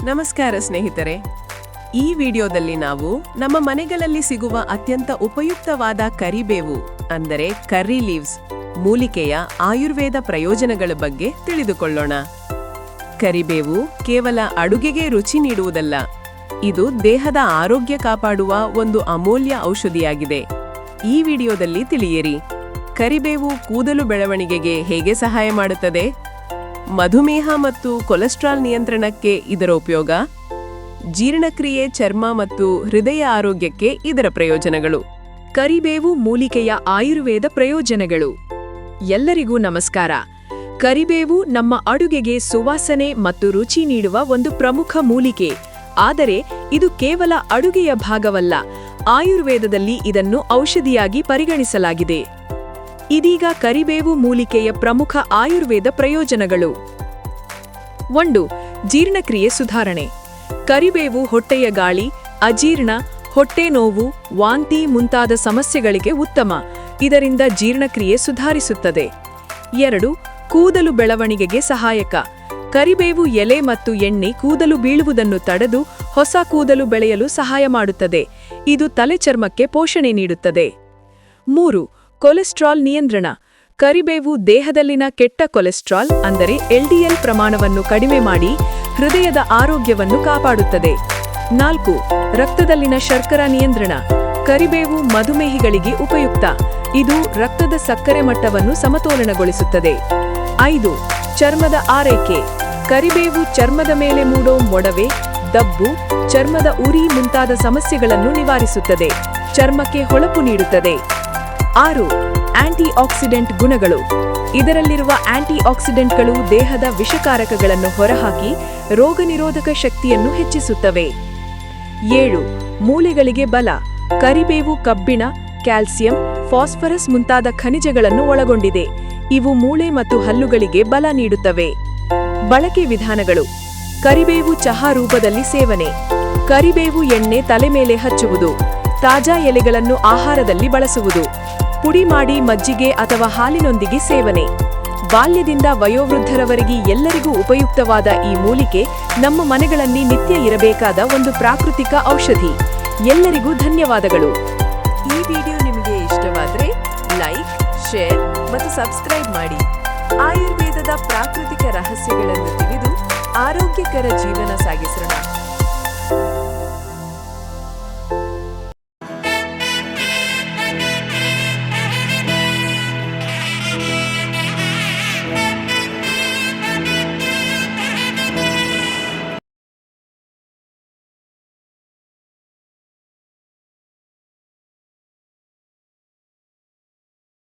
ನಮಸ್ಕಾರ ಸ್ನೇಹಿತರೆ. ಈ ವಿಡಿಯೋದಲ್ಲಿ ನಾವು ನಮ್ಮ ಮನೆಗಳಲ್ಲಿ ಸಿಗುವ ಅತ್ಯಂತ ಉಪಯುಕ್ತವಾದ ಕರಿಬೇವು ಅಂದರೆ ಕರ್ರಿ ಲೀವ್ಸ್ ಮೂಲಿಕೆಯ ಆಯುರ್ವೇದ ಪ್ರಯೋಜನಗಳ ಬಗ್ಗೆ ತಿಳಿದುಕೊಳ್ಳೋಣ. ಕರಿಬೇವು ಕೇವಲ ಅಡುಗೆಗೆ ರುಚಿ ನೀಡುವುದಲ್ಲ, ಇದು ದೇಹದ ಆರೋಗ್ಯ ಕಾಪಾಡುವ ಒಂದು ಅಮೂಲ್ಯ ಔಷಧಿಯಾಗಿದೆ. ಈ ವಿಡಿಯೋದಲ್ಲಿ ತಿಳಿಯಿರಿ, ಕರಿಬೇವು ಕೂದಲು ಬೆಳವಣಿಗೆಗೆ ಹೇಗೆ ಸಹಾಯ ಮಾಡುತ್ತದೆ, ಮಧುಮೇಹ ಮತ್ತು ಕೊಲೆಸ್ಟ್ರಾಲ್ ನಿಯಂತ್ರಣಕ್ಕೆ ಇದರ ಉಪಯೋಗ, ಜೀರ್ಣಕ್ರಿಯೆ, ಚರ್ಮ ಮತ್ತು ಹೃದಯ ಆರೋಗ್ಯಕ್ಕೆ ಇದರ ಪ್ರಯೋಜನಗಳು. ಕರಿಬೇವು ಮೂಲಿಕೆಯ ಆಯುರ್ವೇದ ಪ್ರಯೋಜನಗಳು. ಎಲ್ಲರಿಗೂ ನಮಸ್ಕಾರ. ಕರಿಬೇವು ನಮ್ಮ ಅಡುಗೆಗೆ ಸುವಾಸನೆ ಮತ್ತು ರುಚಿ ನೀಡುವ ಒಂದು ಪ್ರಮುಖ ಮೂಲಿಕೆ. ಆದರೆ ಇದು ಕೇವಲ ಅಡುಗೆಯ ಭಾಗವಲ್ಲ, ಆಯುರ್ವೇದದಲ್ಲಿ ಇದನ್ನು ಔಷಧಿಯಾಗಿ ಪರಿಗಣಿಸಲಾಗಿದೆ. ಇದೀಗ ಕರಿಬೇವು ಮೂಲಿಕೆಯ ಪ್ರಮುಖ ಆಯುರ್ವೇದ ಪ್ರಯೋಜನಗಳು. 1. ಜೀರ್ಣಕ್ರಿಯೆ ಸುಧಾರಣೆ. ಕರಿಬೇವು ಹೊಟ್ಟೆಯ ಗಾಳಿ, ಅಜೀರ್ಣ, ಹೊಟ್ಟೆ ನೋವು, ವಾಂತಿ ಮುಂತಾದ ಸಮಸ್ಯೆಗಳಿಗೆ ಉತ್ತಮ. ಇದರಿಂದ ಜೀರ್ಣಕ್ರಿಯೆ ಸುಧಾರಿಸುತ್ತದೆ. 2. ಕೂದಲು ಬೆಳವಣಿಗೆಗೆ ಸಹಾಯಕ. ಕರಿಬೇವು ಎಲೆ ಮತ್ತು ಎಣ್ಣೆ ಕೂದಲು ಬೀಳುವುದನ್ನು ತಡೆದು ಹೊಸ ಕೂದಲು ಬೆಳೆಯಲು ಸಹಾಯ ಮಾಡುತ್ತದೆ. ಇದು ತಲೆ ಚರ್ಮಕ್ಕೆ ಪೋಷಣೆ ನೀಡುತ್ತದೆ. 3. ಕೊಲೆಸ್ಟ್ರಾಲ್ ನಿಯಂತ್ರಣ. ಕರಿಬೇವು ದೇಹದಲ್ಲಿನ ಕೆಟ್ಟ ಕೊಲೆಸ್ಟ್ರಾಲ್ ಅಂದರೆ LDL ಪ್ರಮಾಣವನ್ನು ಕಡಿಮೆ ಮಾಡಿ ಹೃದಯದ ಆರೋಗ್ಯವನ್ನು ಕಾಪಾಡುತ್ತದೆ. 4. ರಕ್ತದಲ್ಲಿನ ಶರ್ಕರಾ ನಿಯಂತ್ರಣ. ಕರಿಬೇವು ಮಧುಮೇಹಿಗಳಿಗೆ ಉಪಯುಕ್ತ. ಇದು ರಕ್ತದ ಸಕ್ಕರೆ ಮಟ್ಟವನ್ನು ಸಮತೋಲನಗೊಳಿಸುತ್ತದೆ. 5. ಚರ್ಮದ ಆರೈಕೆ. ಕರಿಬೇವು ಚರ್ಮದ ಮೇಲೆ ಮೂಡೋ ಮೊಡವೆ, ದಬ್ಬು, ಚರ್ಮದ ಉರಿ ಮುಂತಾದ ಸಮಸ್ಯೆಗಳನ್ನು ನಿವಾರಿಸುತ್ತದೆ. ಚರ್ಮಕ್ಕೆ ಹೊಳಪು ನೀಡುತ್ತದೆ. 6. ಆಂಟಿ ಆಕ್ಸಿಡೆಂಟ್ ಗುಣಗಳು. ಇದರಲ್ಲಿರುವ ಆಂಟಿ ಆಕ್ಸಿಡೆಂಟ್ಗಳು ದೇಹದ ವಿಷಕಾರಕಗಳನ್ನು ಹೊರಹಾಕಿ ರೋಗನಿರೋಧಕ ಶಕ್ತಿಯನ್ನು ಹೆಚ್ಚಿಸುತ್ತವೆ. 7. ಮೂಳೆಗಳಿಗೆ ಬಲ. ಕರಿಬೇವು ಕಬ್ಬಿಣ, ಕ್ಯಾಲ್ಸಿಯಂ, ಫಾಸ್ಫರಸ್ ಮುಂತಾದ ಖನಿಜಗಳನ್ನು ಒಳಗೊಂಡಿದೆ. ಇವು ಮೂಳೆ ಮತ್ತು ಹಲ್ಲುಗಳಿಗೆ ಬಲ ನೀಡುತ್ತವೆ. ಬಳಕೆ ವಿಧಾನಗಳು. ಕರಿಬೇವು ಚಹಾ ರೂಪದಲ್ಲಿ ಸೇವನೆ. ಕರಿಬೇವು ಎಣ್ಣೆ ತಲೆ ಮೇಲೆ ಹಚ್ಚುವುದು. ತಾಜಾ ಎಲೆಗಳನ್ನು ಆಹಾರದಲ್ಲಿ ಬಳಸುವುದು. ಪುಡಿ ಮಾಡಿ ಮಜ್ಜಿಗೆ ಅಥವಾ ಹಾಲಿನೊಂದಿಗೆ ಸೇವನೆ. ಬಾಲ್ಯದಿಂದ ವಯೋವೃದ್ಧರವರೆಗೆ ಎಲ್ಲರಿಗೂ ಉಪಯುಕ್ತವಾದ ಈ ಮೂಲಿಕೆ ನಮ್ಮ ಮನೆಗಳಲ್ಲಿ ನಿತ್ಯ ಇರಬೇಕಾದ ಒಂದು ಪ್ರಾಕೃತಿಕ ಔಷಧಿ. ಎಲ್ಲರಿಗೂ ಧನ್ಯವಾದಗಳು. ಈ ವಿಡಿಯೋ ನಿಮಗೆ ಇಷ್ಟವಾದರೆ ಲೈಕ್, ಶೇರ್ ಮತ್ತು ಸಬ್ಸ್ಕ್ರೈಬ್ ಮಾಡಿ. ಆಯುರ್ವೇದದ ಪ್ರಾಕೃತಿಕ ರಹಸ್ಯಗಳನ್ನು ತಿಳಿದು ಆರೋಗ್ಯಕರ ಜೀವನ ಸಾಗಿಸೋಣ.